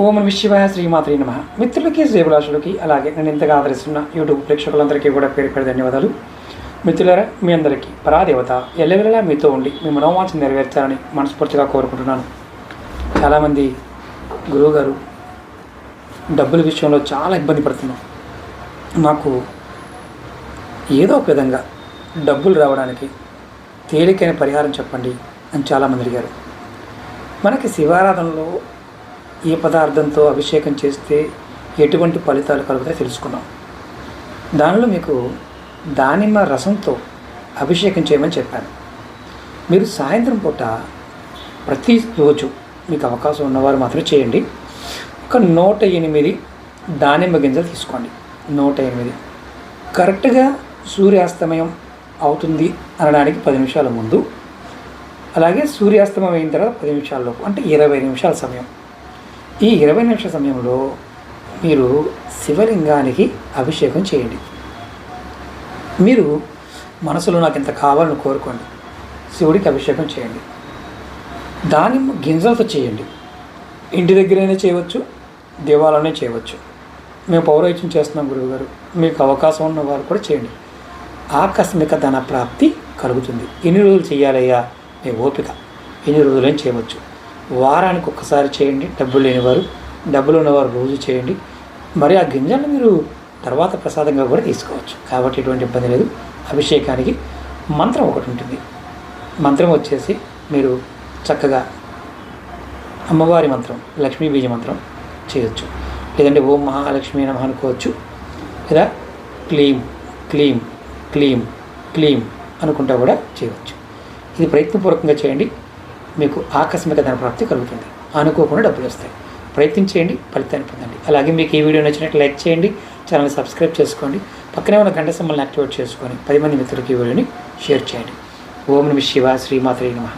ఓం నమః శివాయ శ్రీమాత్రే నమః. మిత్రులకి శ్రేభిలాషులకి అలాగే నేను ఇంతగా ఆదరిస్తున్న యూట్యూబ్ ప్రేక్షకులందరికీ కూడా పేరు పేరు ధన్యవాదాలు. మిత్రులారా, మీ అందరికీ పరాదేవత ఎల్లవెల్లలా మీతో ఉండి మీ మనోవాంఛను నెరవేర్చాలని మనస్ఫూర్తిగా కోరుకుంటున్నాను. చాలామంది గురువుగారు డబ్బుల విషయంలో చాలా ఇబ్బంది పడుతున్నాం, మాకు ఏదో ఒక విధంగా డబ్బులు రావడానికి తేలికైన పరిహారం చెప్పండి అని చాలామంది అడిగారు. మనకి శివారాధనలో ఏ పదార్థంతో అభిషేకం చేస్తే ఎటువంటి ఫలితాలు కలుగుతాయో తెలుసుకున్నాం. దానిలో మీకు దానిమ్మ రసంతో అభిషేకం చేయమని చెప్పాను. మీరు సాయంత్రం పూట ప్రతిరోజు మీకు అవకాశం ఉన్నవారు మాత్రమే చేయండి. ఒక 108 దానిమ్మ గింజలు తీసుకోండి. 108 కరెక్ట్గా సూర్యాస్తమయం అవుతుంది అనడానికి 10 నిమిషాల ముందు, అలాగే సూర్యాస్తమయం అయిన తర్వాత 10 నిమిషాలలోపు, అంటే 20 నిమిషాల సమయం. ఈ 20 నిమిషాల సమయంలో మీరు శివలింగానికి అభిషేకం చేయండి. మీరు మనసులో నాకు ఇంత కావాలని కోరుకోండి, శివుడికి అభిషేకం చేయండి. దానిమ్మ గింజలతో చేయండి. ఇంటి దగ్గరైనా చేయవచ్చు, దేవాలయనే చేయవచ్చు. మేము పౌరోహిత్యం చేస్తున్నాం గురువుగారు, మీకు అవకాశం ఉన్న వారు కూడా చేయండి. ఆకస్మిక ధన ప్రాప్తి కలుగుతుంది. ఎన్ని రోజులు చేయాలయ్యా మీ ఓపిక, ఎన్ని రోజులైనా చేయవచ్చు. వారానికి ఒక్కసారి చేయండి. డబ్బులు లేనివారు, డబ్బులు ఉన్నవారు రోజు చేయండి. మరి ఆ గింజలను మీరు తర్వాత ప్రసాదంగా కూడా తీసుకోవచ్చు. కాబట్టి ఎటువంటి ఇబ్బంది లేదు. అభిషేకానికి మంత్రం ఒకటి ఉంటుంది. మంత్రం వచ్చేసి మీరు చక్కగా అమ్మవారి మంత్రం, లక్ష్మీ బీజ మంత్రం చేయొచ్చు. లేదంటే ఓం మహాలక్ష్మీ నమః అనుకోవచ్చు. లేదా క్లీం క్లీం క్లీం క్లీం అనుకుంటా కూడా చేయవచ్చు. ఇది ప్రయత్నపూర్వకంగా చేయండి. మీకు ఆకస్మిక ధన ప్రాప్తి కలుగుతుంది. అనుకోకుండా డబ్బులు వస్తాయి. ప్రయత్నించేయండి, ఫలితాన్ని పొందండి. అలాగే మీకు ఈ వీడియో నచ్చినట్టు లైక్ చేయండి, ఛానల్ని సబ్స్క్రైబ్ చేసుకోండి, పక్కనే ఉన్న గంట సింబల్ని యాక్టివేట్ చేసుకొని 10 మంది మిత్రులకి ఈ వీడియోని షేర్ చేయండి. ఓం నమః శివాయ శ్రీమాత్రే నమః.